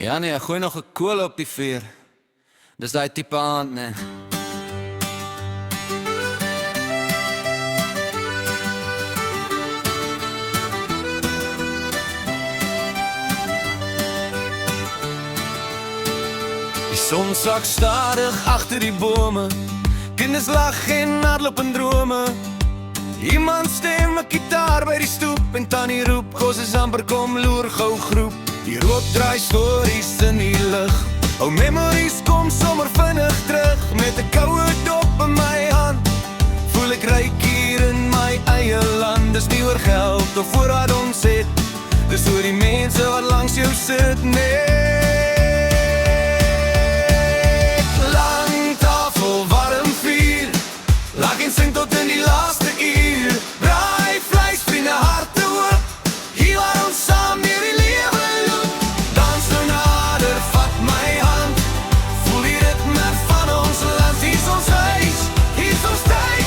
Ja nee, gooi nog 'n kool op die vuur. Dis daai tipe aand, nee. Die son sak stadig agter die bome. Kinders lag en hardloop en drome. Iemand stem 'n gitaar by die stoep en tannie roep, "Kos is amper, kom loer gou groep." Die rook draai stories in die lug. Ou memories kom sommer vinnig terug. Met 'n koue dop in my hand voel ek ryk hier in my eie land. Dis nie oor geld of voorraad ons het, dis oor die mense wat langs jou sit. Net lang tafel, warm vuur, lag en sing tot in die laaste uur. Braai vleis, vriende, harte oop, hier waar ons saam deur die lewe loop. Dans nou nader, vat my hand, voel die ritme van ons land. Hier is ons huis, hier is ons tyd,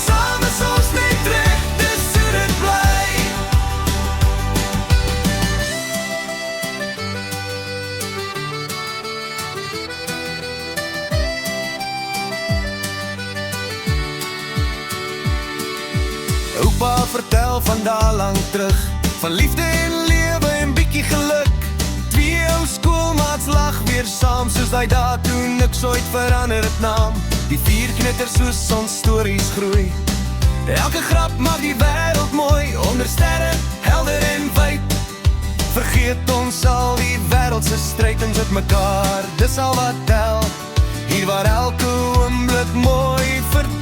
saam is ons net reg, dis hoe dit bly. Oupa vertel van daar lang terug, van liefde en lewe en bietjie geluk. Twee ou skoolmaats lag weer saam, soos daai dae toe niks ooit verander het naam. Die vuur knitter soos ons stories groei. Elke grap maak die wêreld mooi, onder sterre, helder en wyd. Vergeet ons al die wêreldse stryd en sit mekaar, dis al wat tel. Hier waar elke oomblik mooi vertel.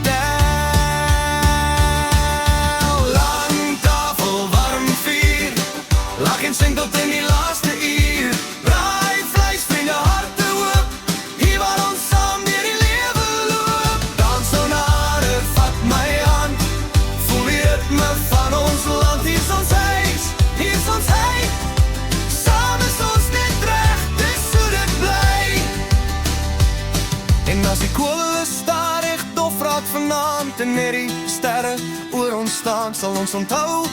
Lag en sing tot in die laaste uur. Braai vleis, vriende, harte oop, hier waar ons saam deur die lewe loop. Dans nou nader, vat my hand, voel die ritme van ons land. Hier is ons huis, hier is ons huis, saam is ons net reg, dis hoe dit bly. En as die kolle stadig dof raak vanaand en net die sterre oor ons staan, sal ons onthou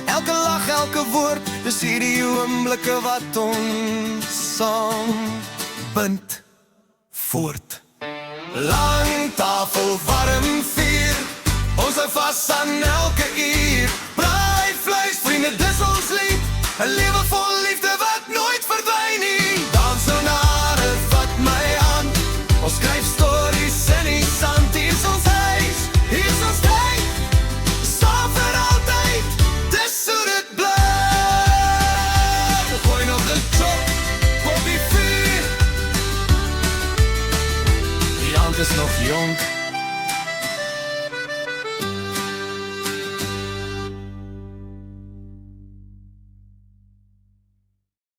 elke lach, elke woord, dis hierdie oomblikke wat ons saam bind voort. Lang tafel, warm vuur, ons hou vas aan elke uur. Braai vleis, vriende, dis ons lied, 'n lewe vol liefde wat nooit verdwyn nie. Dans nou nader, vat my hand, ons skryf stories in die sand. Hier is ons huis, hier is ons tyd, saam vir altyd, dis hoe dit bly. Gooi nog 'n chop op die vuur, die hand is nog jonk.